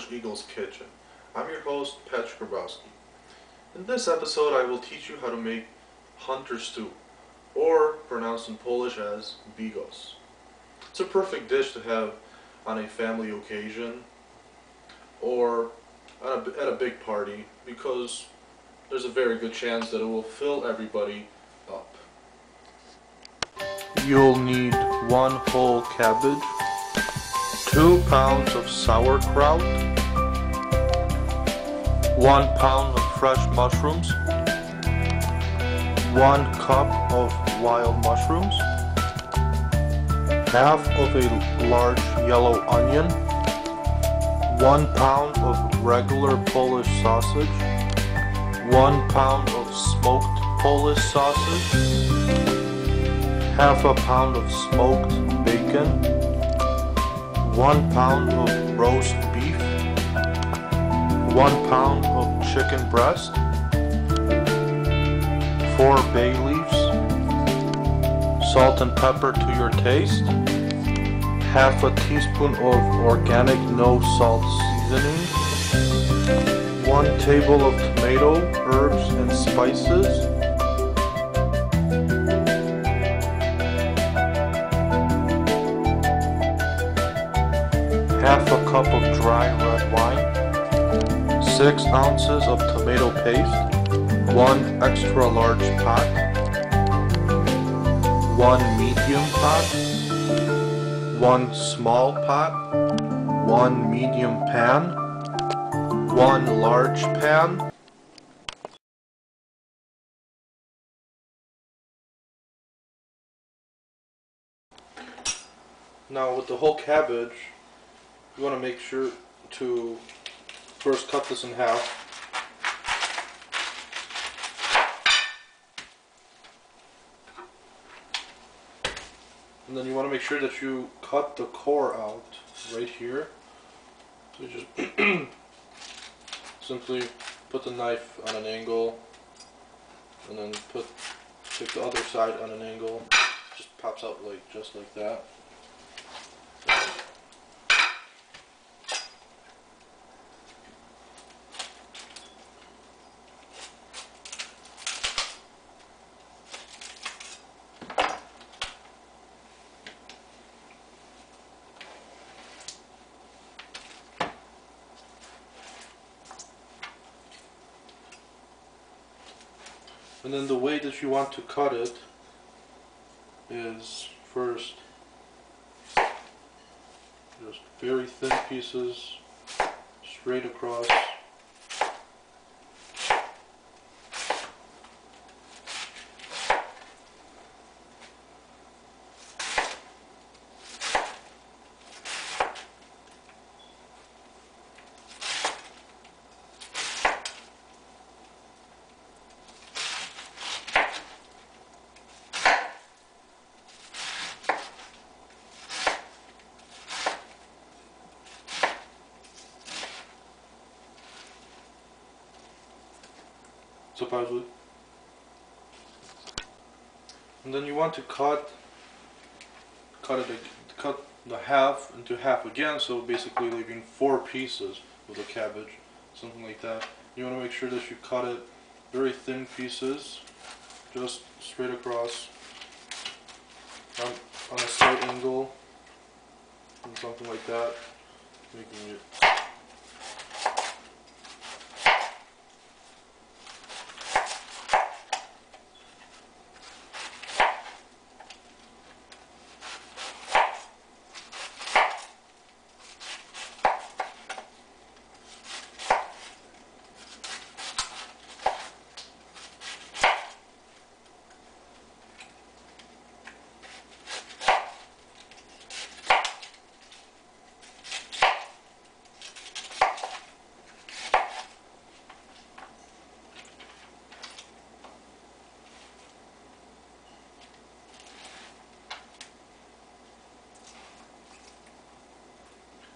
Polish Eagle's Kitchen. I'm your host, Patrick Grabowski. In this episode, I will teach you how to make hunter stew, or pronounced in Polish as Bigos. It's a perfect dish to have on a family occasion or at a big party because there's a very good chance that it will fill everybody up. You'll need 1 whole cabbage, 2 pounds of sauerkraut, 1 pound of fresh mushrooms, 1 cup of wild mushrooms, half of a large yellow onion, 1 pound of regular Polish sausage, 1 pound of smoked Polish sausage, half a pound of smoked bacon, 1 pound of roast beef, 1 pound of chicken breast, 4 bay leaves, salt and pepper to your taste, half a teaspoon of organic no salt seasoning, 1 table of tomato, herbs and spices, half a cup of dry red wine, 6 ounces of tomato paste, 1 extra large pot, 1 medium pot, 1 small pot, 1 medium pan, 1 large pan, now with the whole cabbage, you want to make sure to first cut this in half. And then you want to make sure that you cut the core out right here. So you just simply put the knife on an angle and then take the other side on an angle. Just pops out just like that. And then the way that you want to cut it is first just very thin pieces straight across. Supposedly. And then you want to cut the half into half again, so basically leaving 4 pieces of the cabbage, something like that. You want to make sure that you cut it very thin pieces, just straight across on a slight angle, and something like that, making it.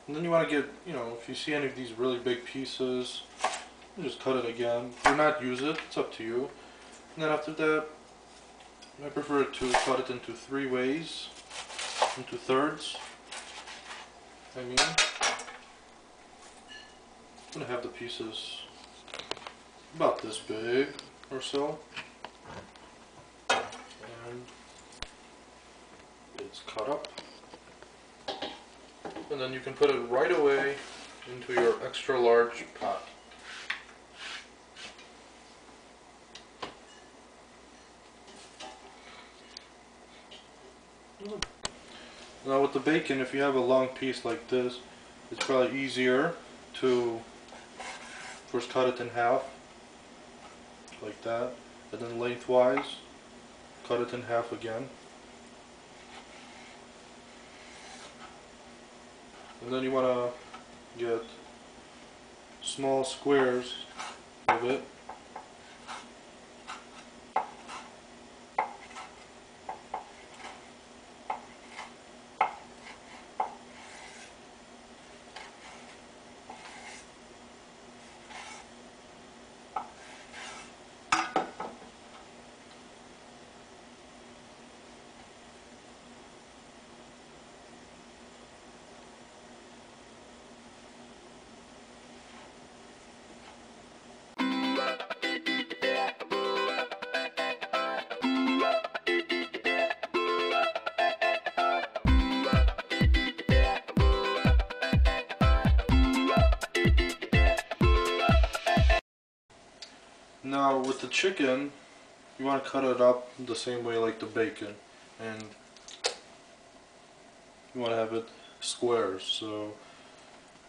And then you want to get, if you see any of these really big pieces, you just cut it again. Do not use it, it's up to you. And then after that, I prefer to cut it into 3 ways, into thirds. I'm going to have the pieces about this big or so. And it's cut up. And then you can put it right away into your extra large pot. Now with the bacon, if you have a long piece like this, it's probably easier to first cut it in half, like that, and then lengthwise, cut it in half again. And then you want to get small squares of it. Now with the chicken, you want to cut it up the same way like the bacon, and you want to have it squares. So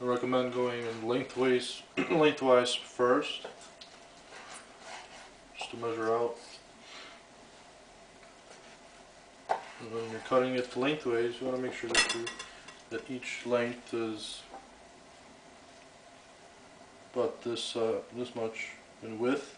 I recommend going in lengthwise first, just to measure out. And when you're cutting it lengthways, you want to make sure that each length is about this much in width.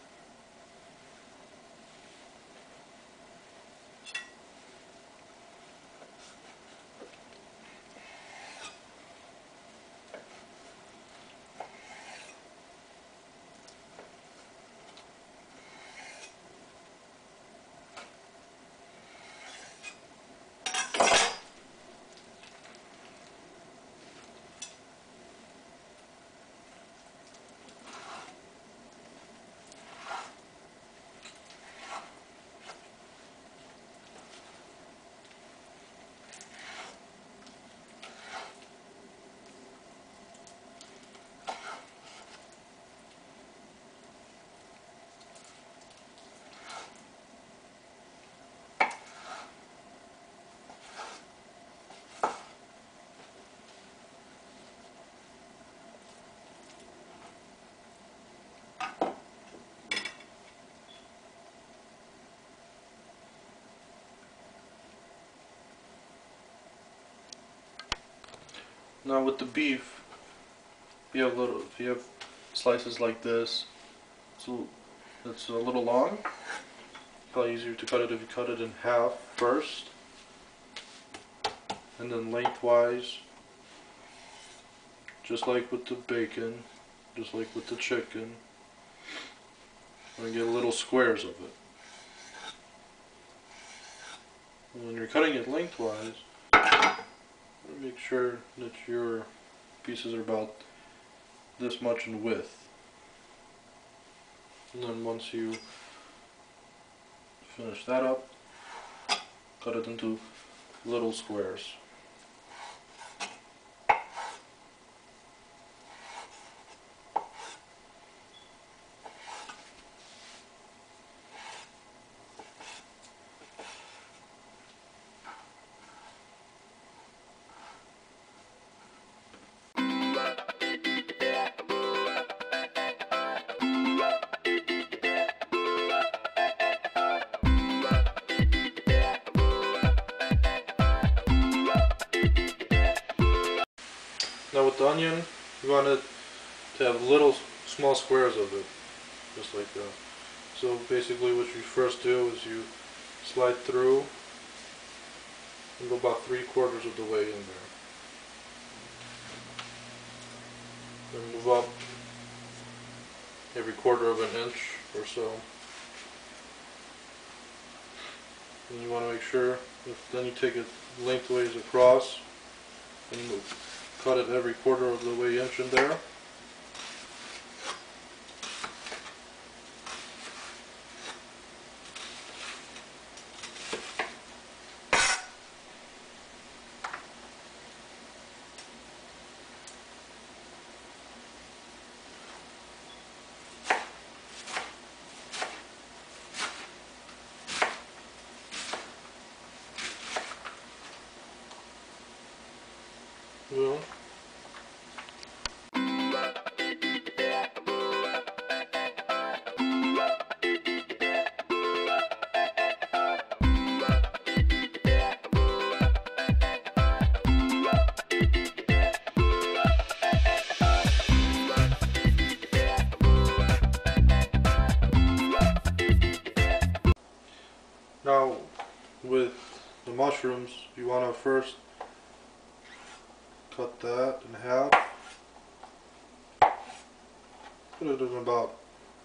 Now with the beef, if you have slices like this, so it's a little long. Probably easier to cut it if you cut it in half first, and then lengthwise, just like with the bacon, just like with the chicken. And get little squares of it. And when you're cutting it lengthwise, make sure that your pieces are about this much in width. And then once you finish that up, cut it into little squares. Now with the onion, you want it to have little small squares of it, just like that. So basically what you first do is you slide through and go about 3/4 of the way in there. Then move up every 1/4 inch or so. And you want to make sure, then you take it lengthways across and cut it every 1/4 of the way inch in there. Well, now with the mushrooms, you want to first cut that in half. Put it in about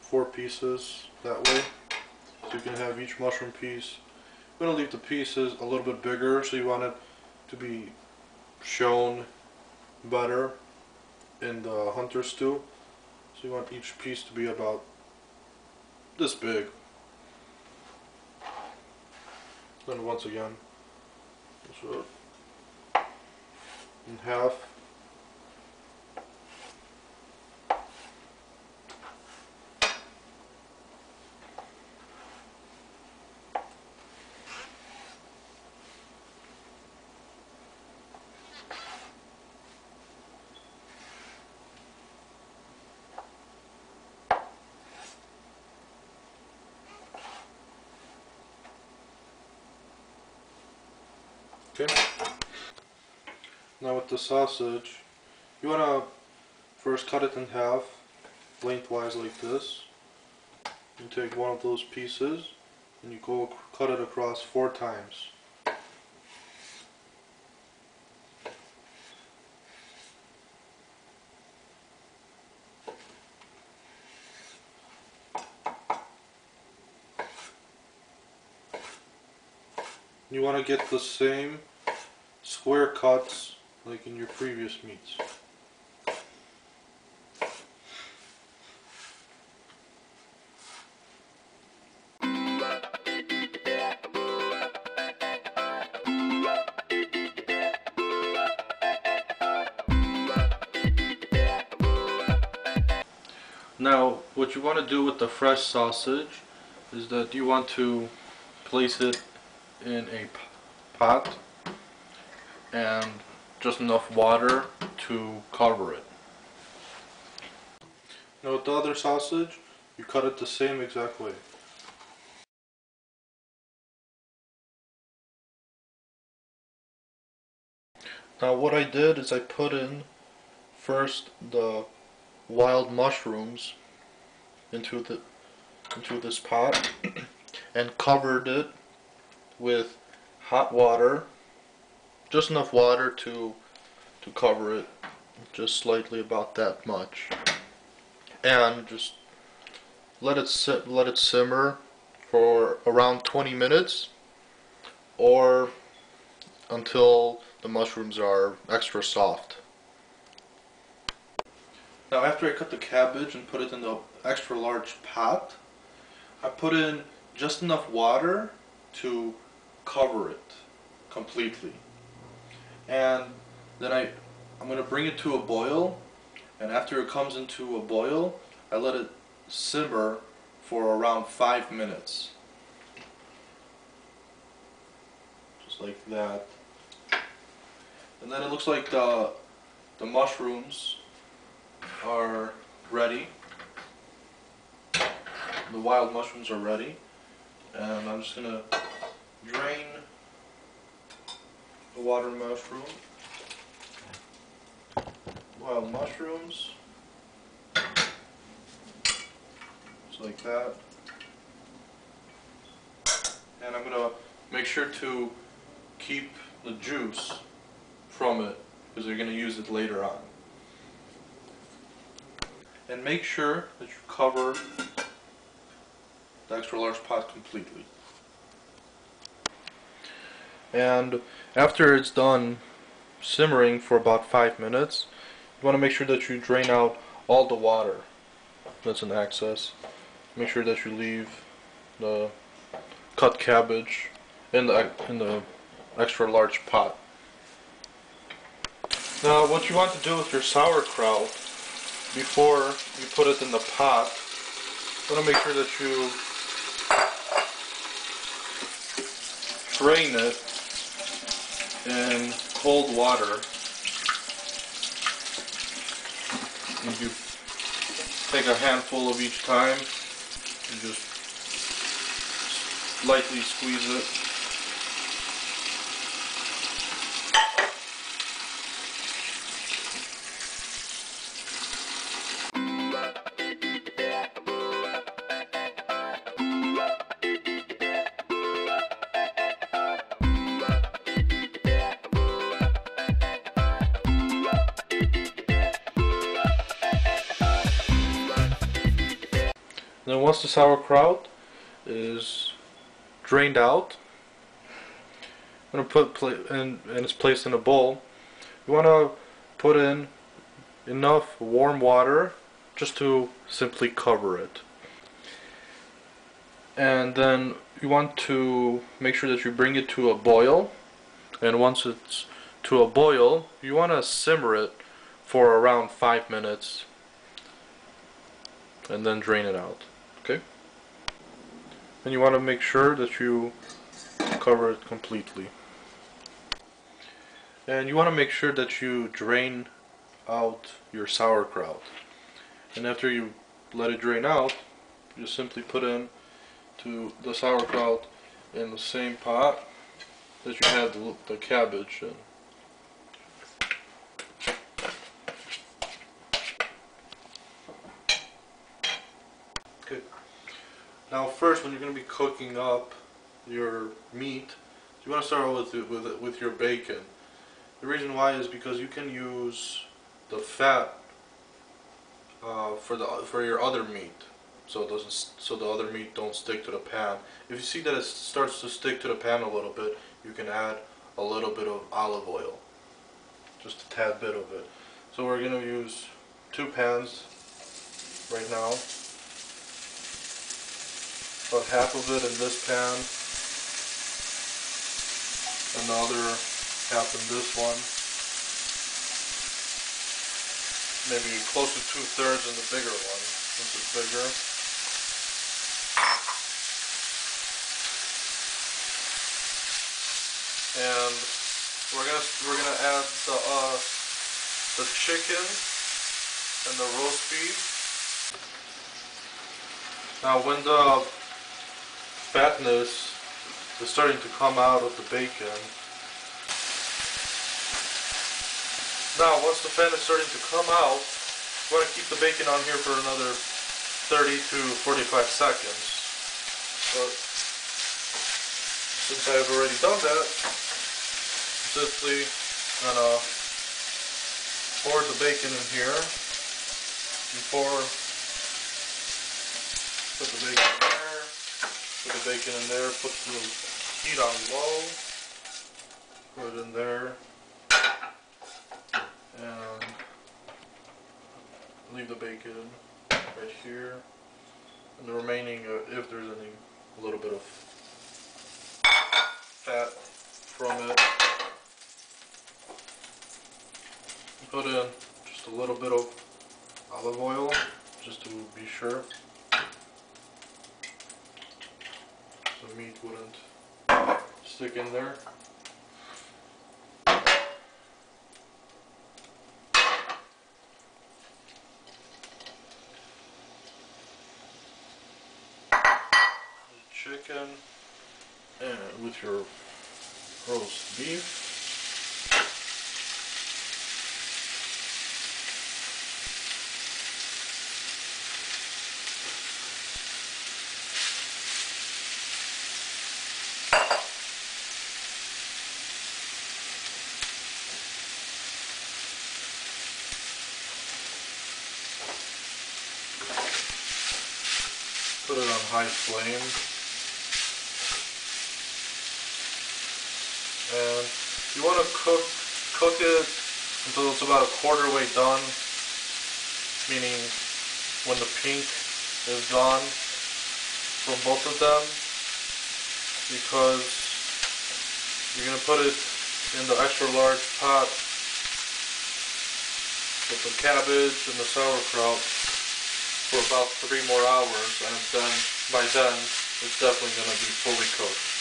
4 pieces that way, so you can have each mushroom piece. I'm going to leave the pieces a little bit bigger, so you want it to be shown better in the hunter stew. So you want each piece to be about this big. Then once again, so in half. Okay. Now with the sausage, you want to first cut it in half, lengthwise like this. You take one of those pieces and you go cut it across 4 times. You want to get the same square cuts like in your previous meats. Now, what you want to do with the fresh sausage is that you want to place it in a pot and just enough water to cover it. Now with the other sausage, you cut it the same exact way. Now what I did is I put in first the wild mushrooms into this pot and covered it with hot water, just enough water to cover it, just slightly, about that much, and just let it simmer for around 20 minutes or until the mushrooms are extra soft. Now after I cut the cabbage and put it in the extra large pot, I put in just enough water to cover it completely. And then I'm going to bring it to a boil, and after it comes into a boil, I let it simmer for around 5 minutes. Just like that. And then it looks like the mushrooms are ready. The wild mushrooms are ready. And I'm just going to drain the water mushroom, wild mushrooms, just like that. And I'm going to make sure to keep the juice from it because you're going to use it later on. And make sure that you cover the extra large pot completely. And after it's done simmering for about 5 minutes, you want to make sure that you drain out all the water that's in excess. Make sure that you leave the cut cabbage in the extra large pot. Now what you want to do with your sauerkraut before you put it in the pot, you want to make sure that you drain it in cold water If you take a handful of each time and just lightly squeeze it. Then once the sauerkraut is drained out, I'm going to put and it's placed in a bowl. You want to put in enough warm water just to simply cover it. And then you want to make sure that you bring it to a boil. And once it's to a boil, you want to simmer it for around 5 minutes and then drain it out. Okay? And you want to make sure that you cover it completely. And you want to make sure that you drain out your sauerkraut. And after you let it drain out, you simply put in to the sauerkraut in the same pot that you had the cabbage in. Okay. Now first, when you're going to be cooking up your meat, you want to start with your bacon. The reason why is because you can use the fat for your other meat, so the other meat don't stick to the pan. If you see that it starts to stick to the pan a little bit, you can add a little bit of olive oil, just a tad bit of it. So we're going to use 2 pans right now. About half of it in this pan, and the other half in this one. Maybe close to 2/3 in the bigger one. This is bigger. And we're gonna add the chicken and the roast beef. Now when the fatness is starting to come out of the bacon, now once the fat is starting to come out, you want to keep the bacon on here for another 30 to 45 seconds. But since I've already done that, I'm simply gonna pour the bacon in here and put the bacon in there, put the bacon in there, put the heat on low, put it in there, and leave the bacon right here, and the remaining, if there's a little bit of fat from it, put in just a little bit of olive oil just to be sure the meat wouldn't stick in there. Chicken and with your roast beef. Put it on high flame. And you want to cook it until it's about a quarter way done, meaning when the pink is gone from both of them, because you're going to put it in the extra large pot with the cabbage and the sauerkraut for about 3 more hours, and then by then it's definitely going to be fully cooked.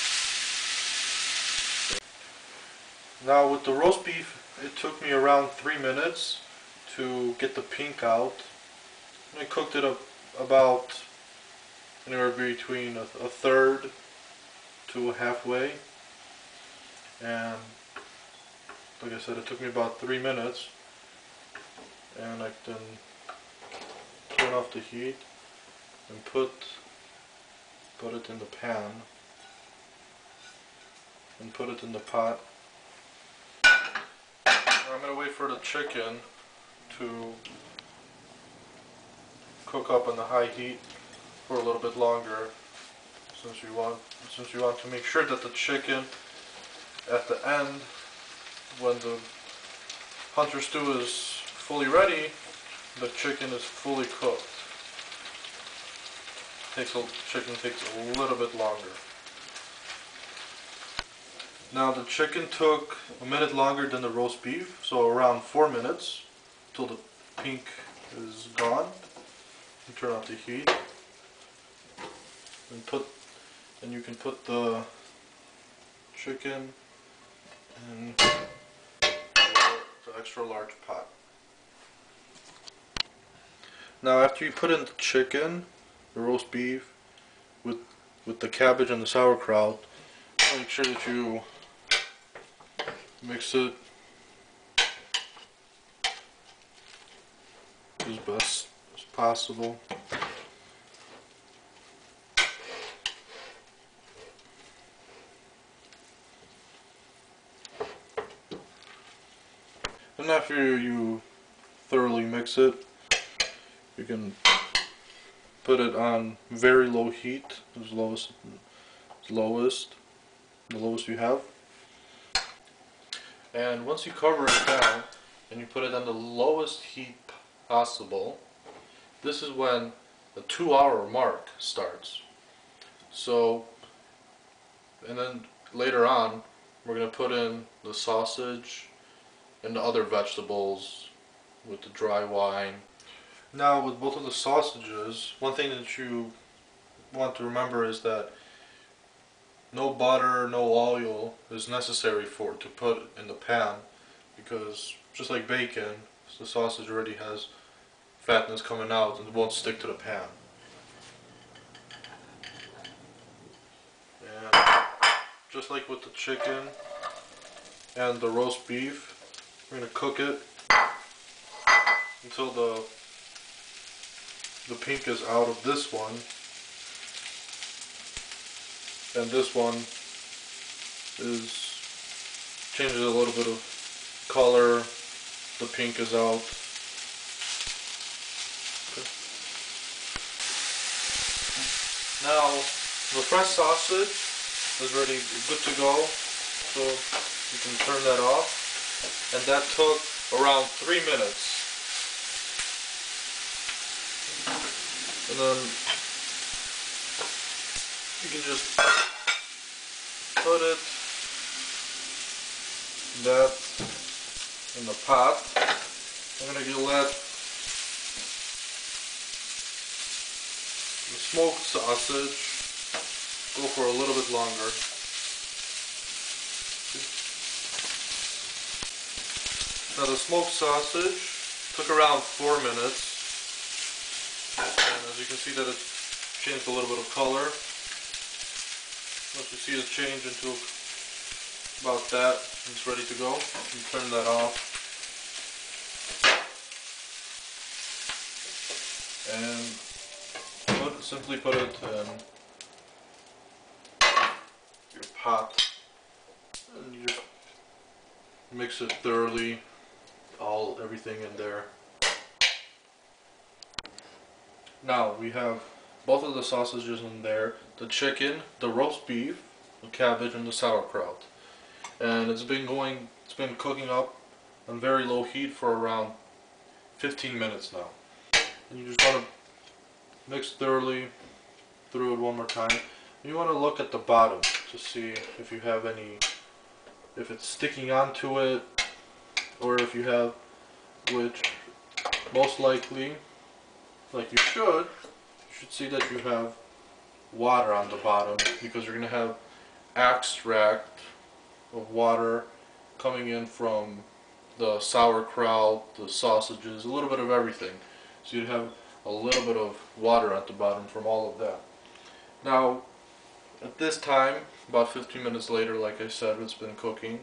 Now with the roast beef, it took me around 3 minutes to get the pink out. And I cooked it up about anywhere between a third to halfway. And like I said, it took me about 3 minutes. And I then turn off the heat and put it in the pan and put it in the pot. I'm going to wait for the chicken to cook up on the high heat for a little bit longer, since you want to make sure that the chicken at the end, when the hunter stew is fully ready, the chicken is fully cooked. Chicken takes a little bit longer. Now the chicken took a minute longer than the roast beef, so around 4 minutes till the pink is gone. You turn off the heat and you can put the chicken in the extra large pot. Now after you put in the chicken, the roast beef, with the cabbage and the sauerkraut, make sure that you mix it as best as possible. And after you thoroughly mix it, you can put it on very low heat, the lowest you have. And once you cover it down and you put it on the lowest heat possible, this is when the 2-hour mark starts. So, and then later on, we're going to put in the sausage and the other vegetables with the dry wine. Now with both of the sausages, one thing that you want to remember is that no butter, no oil is necessary to put in the pan, because just like bacon, the sausage already has fatness coming out and it won't stick to the pan. And just like with the chicken and the roast beef, we're going to cook it until the pink is out of this one, and this one changes a little bit of color. The pink is out. Okay. Now the fresh sausage is ready, good to go, so you can turn that off. And that took around 3 minutes. And then you can just put that in the pot. I'm going to let the smoked sausage go for a little bit longer. Now the smoked sausage took around 4 minutes. And as you can see that it changed a little bit of color. Once you see it change into about that, it's ready to go. You turn that off. And simply put it in your pot. And you just mix it thoroughly, everything in there. Now we have both of the sausages in there, the chicken, the roast beef, the cabbage, and the sauerkraut. And it's been cooking up on very low heat for around 15 minutes now. And you just want to mix thoroughly through it one more time. And you want to look at the bottom to see if you have if it's sticking onto it, or if you have, which most likely, like you should see that you have water on the bottom, because you're going to have extract of water coming in from the sauerkraut, the sausages, a little bit of everything. So you'd have a little bit of water at the bottom from all of that. Now, at this time, about 15 minutes later, like I said, it's been cooking.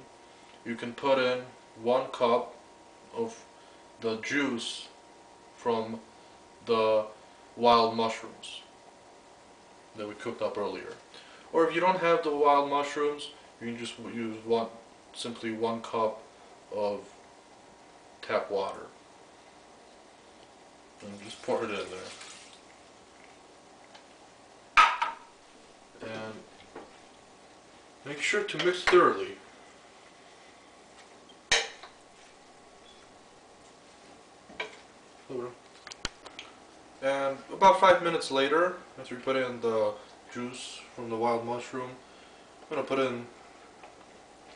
You can put in 1 cup of the juice from the wild mushrooms that we cooked up earlier. Or if you don't have the wild mushrooms, you can just use simply 1 cup of tap water. And just pour it in there. And make sure to mix thoroughly. And about 5 minutes later, after we put in the juice from the wild mushroom, I'm going to put in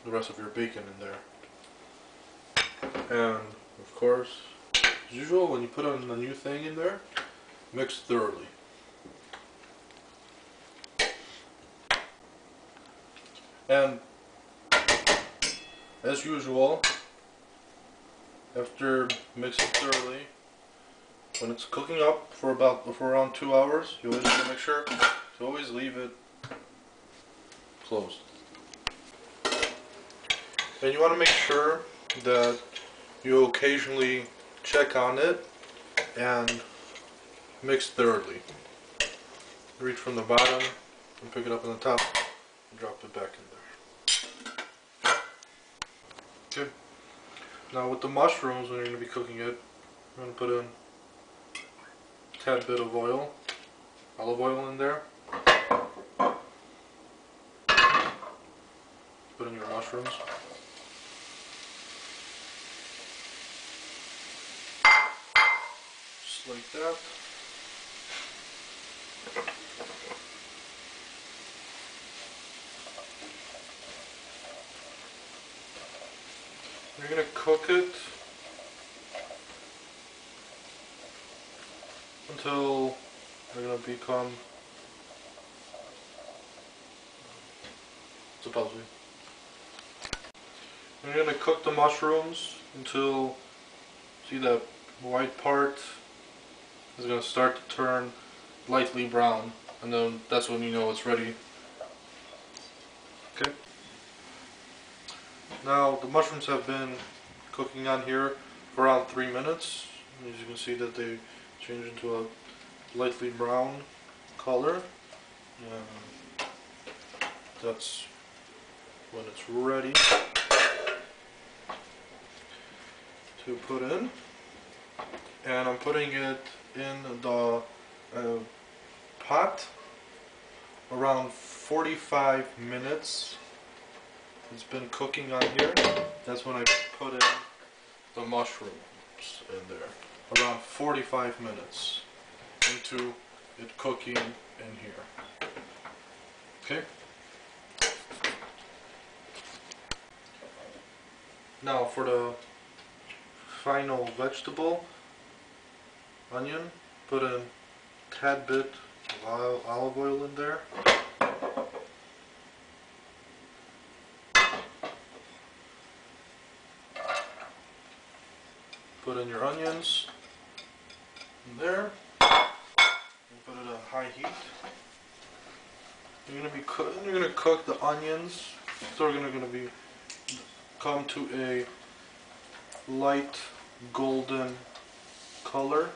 the rest of your bacon in there. And of course, as usual, when you put in a new thing in there, mix thoroughly. And as usual, after mixing thoroughly, when it's cooking up for around 2 hours, you always want to make sure to always leave it closed. And you want to make sure that you occasionally check on it and mix thoroughly. Reach from the bottom and pick it up on the top and drop it back in there. Okay. Now with the mushrooms, when you're going to be cooking it, I'm going to put in a tad bit of oil, olive oil in there. Put in your mushrooms. Just like that. You're going to cook it until they're going to become supposedly. You're going to cook the mushrooms until, see, that white part is going to start to turn lightly brown, and then that's when you know it's ready. Okay. Now the mushrooms have been cooking on here for around 3 minutes. As you can see that they change into a lightly brown color. And that's when it's ready to put in. And I'm putting it in the pot around 45 minutes. It's been cooking on here. That's when I put in the mushrooms in there. Around 45 minutes into it cooking in here. Okay? Now for the final vegetable, onion, put in a tad bit of olive oil in there. Put in your onions in there, and put it on high heat. You're gonna cook the onions, so they're gonna come to a light golden color.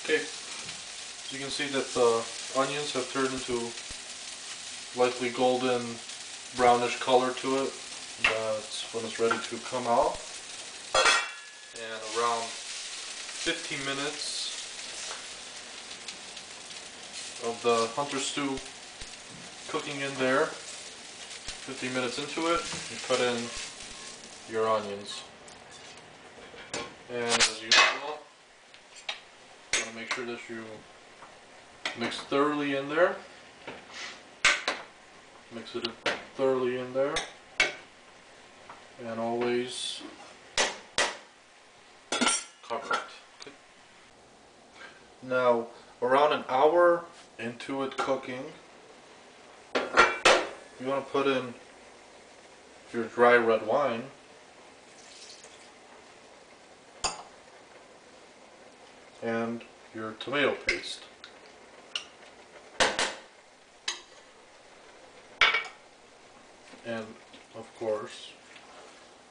Okay, so you can see that the onions have turned into lightly golden brownish color to it. That's when it's ready to come out. And around 15 minutes of the hunter stew cooking in there, 15 minutes into it, you put in your onions. And as usual, you want to make sure that you mix thoroughly in there. Mix it thoroughly in there, and always cover it. Okay. Now, around an hour into it cooking, you want to put in your dry red wine. And your tomato paste. And of course,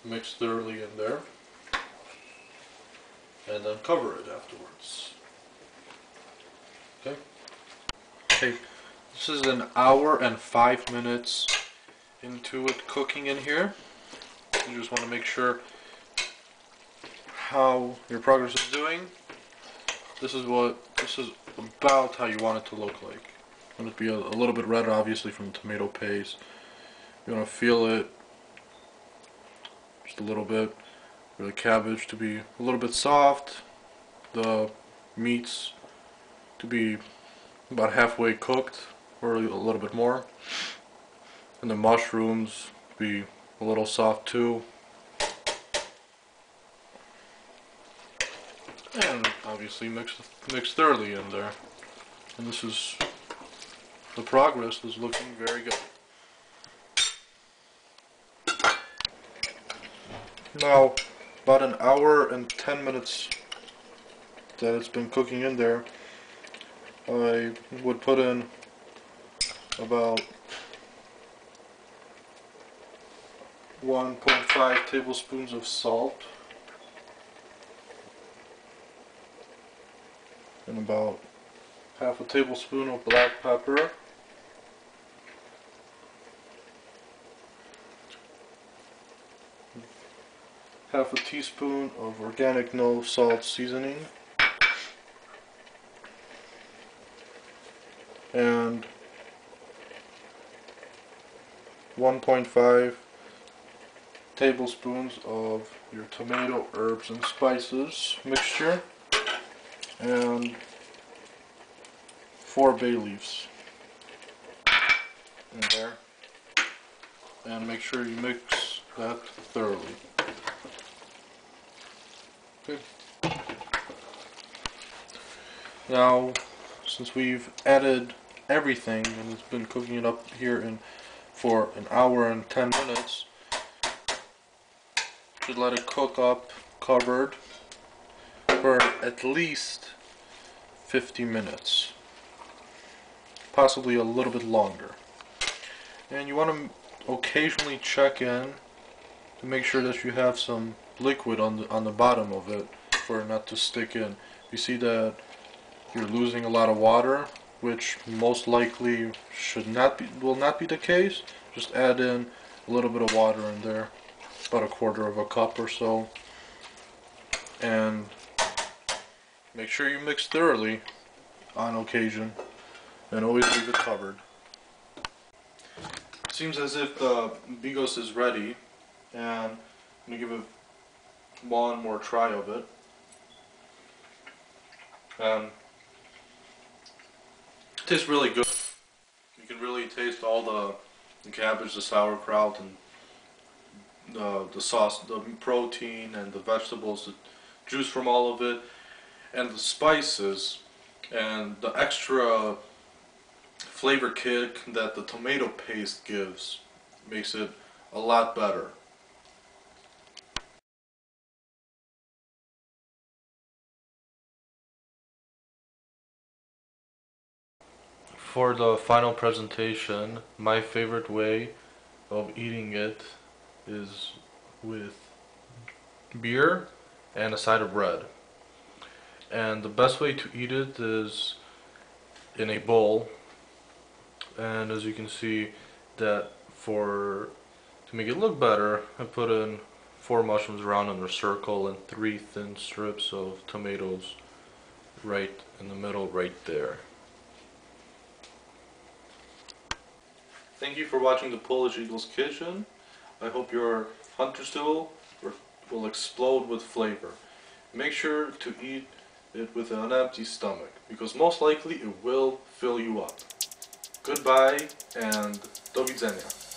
mix thoroughly in there. And then cover it afterwards. Okay? Okay, this is an hour and 5 minutes into it cooking in here. You just want to make sure how your progress is doing. This is about how you want it to look like. You want it to be a little bit red, obviously, from the tomato paste. You want to feel it just a little bit for the cabbage to be a little bit soft, the meats to be about halfway cooked or a little bit more, and the mushrooms to be a little soft too. And obviously mix thoroughly in there. And this is, the progress is looking very good. Now, about an hour and 10 minutes that it's been cooking in there, I would put in about 1.5 tablespoons of salt. And about half a tablespoon of black pepper, half a teaspoon of organic no salt seasoning, and 1.5 tablespoons of your tomato, herbs, and spices mixture, and 4 bay leaves in there, and make sure you mix that thoroughly. Okay. Now, since we've added everything and it's been cooking it up here for an hour and 10 minutes, should let it cook up covered for at least 50 minutes, possibly a little bit longer. And you want to occasionally check in to make sure that you have some liquid on the bottom of it for it not to stick in. If you see that you're losing a lot of water, which most likely will not be the case, just add in a little bit of water in there, about 1/4 cup or so, and make sure you mix thoroughly on occasion, and always leave it covered. Seems as if the Bigos is ready, and I'm going to give it one more try of it. It tastes really good. You can really taste all the cabbage, the sauerkraut, and the sauce, the protein, and the vegetables, the juice from all of it, and the spices, and the extra flavor kick that the tomato paste gives makes it a lot better. For the final presentation, my favorite way of eating it is with beer and a side of bread. And the best way to eat it is in a bowl. And as you can see, that to make it look better, I put in 4 mushrooms around in a circle and 3 thin strips of tomatoes right in the middle, right there. Thank you for watching the Polish Eagle's Kitchen. I hope your hunter stew will explode with flavor. Make sure to eat it with an empty stomach, because most likely it will fill you up. Goodbye and do widzenia.